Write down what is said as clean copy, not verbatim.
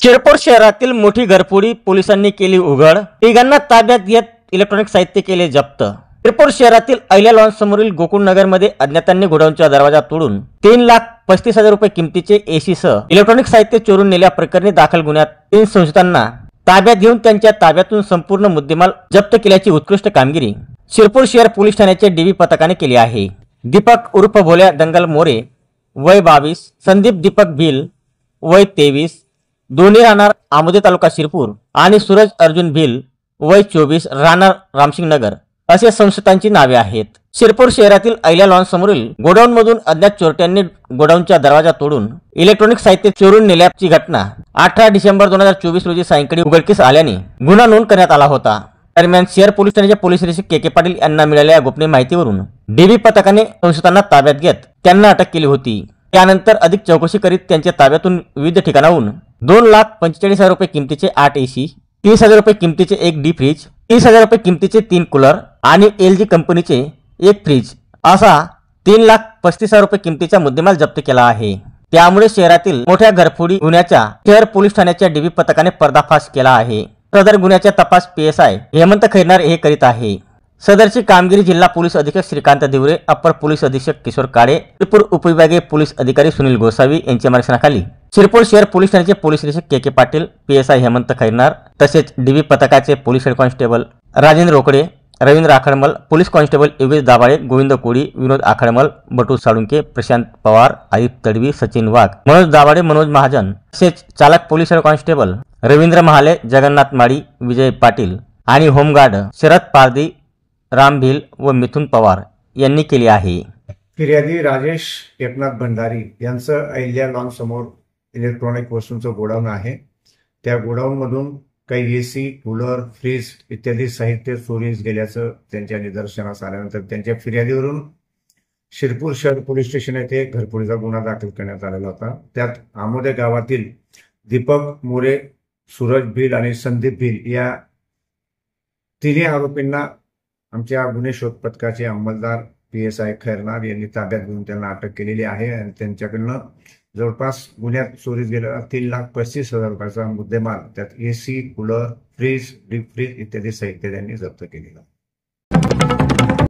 शिरपूर शहरातील मोठी घरफोडी पोलिसांनी केली उघड। तिघांना ताब्यात घेत इलेक्ट्रॉनिक साहित्य केले जप्त। शिरपूर शहरातील अहिल्या लॉन्स समोरील गोकुळनगर मध्ये अज्ञातांनी गोडाऊनचा दरवाजा तोडून 3,35,000 रुपये किमतीचे एसी सह इलेक्ट्रॉनिक साहित्य चोरून नेल्या प्रकरणी दाखल गुन्ह्यात 3 संशयितांना ताब्यात घेऊन त्यांच्या ताब्यातून संपूर्ण मुद्देमाल जप्त केल्याची उत्कृष्ट कामगिरी शिरपूर शहर पोलीस ठाण्याच्या डीबी पथकाने केली आहे। दीपक उर्फ भोल्या दंगल मोरे वय 22, संदीप दीपक भिल वय 23, दोन्ही राहणार आमोदे तालुका शिरपूर आणि सूरज अर्जुन भिल वय 24 राहणार रामसिंग नगर असे संशयितांची नावे आहेत। शिरपूर शहरातील अहिल्या लॉन्स समोरील गोडाऊन मधून अज्ञात चोरट्यांनी गोडाऊनचा दरवाजा तोडून इलेक्ट्रॉनिक साहित्य चोरून नेल्याची घटना 18 डिसेंबर 2024 रोजी सायंकाळी उघडकीस आल्याने गुन्हा नोंद करण्यात आला होता। दरम्यान शहर पोलीस ठाण्याचे पोलीस निरीक्षक के पाटील यांना मिळालेल्या गोपनीय माहितीवरून डीबी पथकाने संशयितांना ताब्यात घेत त्यांना अटक केली होती। त्यानंतर अधिक चौकशी करीत त्यांच्या ताब्यातून विविध ठिकाणाहून 2,45,000 रुपये किमतीचे 8 एसी, 30,000 रुपये किमतीचे 1 डी फ्रीज, 30,000 रुपये किमतीचे 3 कूलर आणि LG कंपनीचे 1 फ्रीज असा 3,35,000 रुपये किमतीचा मुद्देमाल जप्त केला आहे। त्यामुळे शहरातील मोठ्या घरफोडी गुन्ह्याच्या शहर पोलीस ठाण्याच्या डीबी पथकाने पर्दाफाश केला आहे। सदर गुन्ह्याचा तपास PSI हेमंत खैरनार हे करीत आहे। सदरची कामगिरी जिल्हा पोलीस अधीक्षक श्रीकांत दिवरे, अप्पर पोलीस अधीक्षक किशोर काळे, शिरपूर उपविभागीय पोलीस अधिकारी सुनील गोसावी यांच्या मार्गदर्शनाखाली शिरपूर शहर पोलीस ठाण्याचे पोलीस निरीक्षक के पाटील, PSI हेमंत खैरनार तसेच डीबी पथकाचे police head constable Rajendra Rokade, Ravindra Akhadmal, police constable Yogesh Dabhale, Govind Kodi, Vinod Akhadmal, बटू साळुंके, प्रशांत पवार, आरिफ तडवी, सचिन वाघ, मनोज दाभाळे, मनोज महाजन तसेच चालक police head constable Ravindra Mahale, Jagannath Mali, Vijay Patil आणि होमगार्ड शरद पारदी, राम भिल व मिथुन पवार यांनी केली आहे। फिर्यादी राजेश एकनाथ भंडारी यांचं अहिल्या लॉन समोर इलेक्ट्रॉनिक वस्तूंचं गोडाऊन आहे। त्या गोडाऊन मधून काही एसी, कूलर, फ्रीज इत्यादी साहित्य चोरीस गेल्याचं त्यांच्या निदर्शनास आल्यानंतर त्यांच्या फिर्यादीवरून शिरपूर शहर पोलीस स्टेशन येथे घरफोडीचा गुन्हा दाखल करण्यात आलेला होता। त्यात आमोदे गावातील दीपक मोरे, सूरज भिल आणि संदीप भिल या तिन्ही आरोपींना आमच्या गुन्हे शोध पथकाचे अंमलदार PSI खैरनार यांनी ताब्यात घेऊन त्यांना अटक केलेली आहे आणि त्यांच्याकडनं जवळपास गुन्ह्यात चोरीस गेलेला 3,35,000 रुपयाचा मुद्देमाल, त्यात AC, cooler, fridge, deep freeze इत्यादी साहित्य त्यांनी जप्त केलेलं।